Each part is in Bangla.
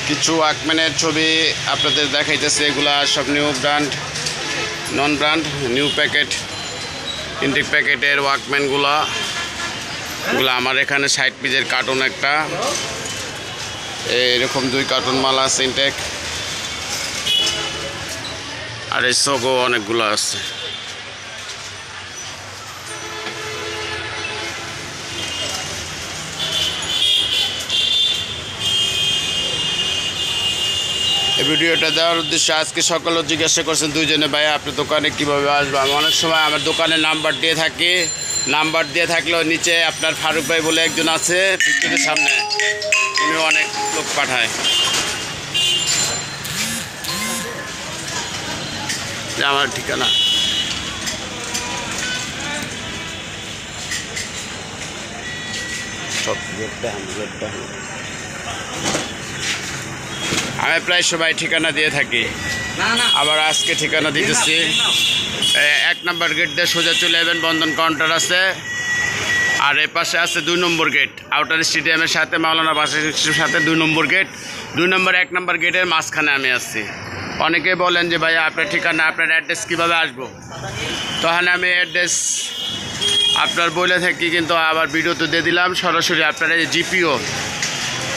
কিছু ওয়াকম্যানের ছবি আপনাদের দেখাইতেছে। এগুলা সব new brand, non brand, new packet, intact প্যাকেটের ওয়াকম্যানগুলো। এগুলো আমার এখানে 60 পিসের কার্টুন একটা, এরকম 2 কার্টুন মাল আছে ইনটেক। আর এই সোগো অনেকগুলো আছে। এই ভিডিওটা দেওয়ার উদ্দেশ্যে আজকে সকালে জিজ্ঞাসা করছেন দুইজনে, ভাই আপনার দোকানে কীভাবে আসবো। আমি অনেক সময় আমার দোকানের নাম্বার দিয়ে থাকি, নাম্বার দিয়ে থাকলেও নিচে আপনার ফারুক ভাই বলে একজন আছে ভিক্টোরিয়ার সামনে, উনি অনেক লোক পাঠায়। আমার ঠিকানা আমি প্রায় সবাই ঠিকানা দিয়ে থাকি, আবার আজকে ঠিকানা দিতেছি। 1 নম্বর গেট দিয়ে সোজা চলে যাবেন, বন্ধন কাউন্টার আছে। আর এ পাশে আছে 2 নম্বর গেট, আউটার স্টেডিয়ামের সাথে, মাওলানা বাসের সাথে 2 নম্বর গেট। 2 নম্বর 1 নম্বর গেটের মাঝখানে আমি আসছি। অনেকে বলেন যে ভাইয়া আপনার ঠিকানা, আপনার অ্যাড্রেস কীভাবে আসবো। তখন আমি অ্যাড্রেস আপনার বলে থাকি, কিন্তু আবার ভিডিওতে দিয়ে দিলাম সরাসরি। আপনার এই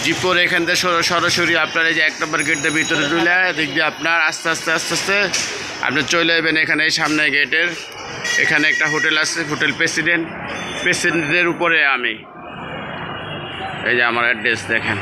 জিপোর এখান থেকে সরাসরি আপনার এই যে 1 নম্বর গেটের ভিতরে চলে দিক দিয়ে আপনার আস্তে আস্তে আপনি চলে যাবেন এখানে এই সামনে গেটের এখানে একটা হোটেল আছে, হোটেল প্রেসিডেন্টের উপরে আমি। এই যে আমার অ্যাড্রেস দেখেন।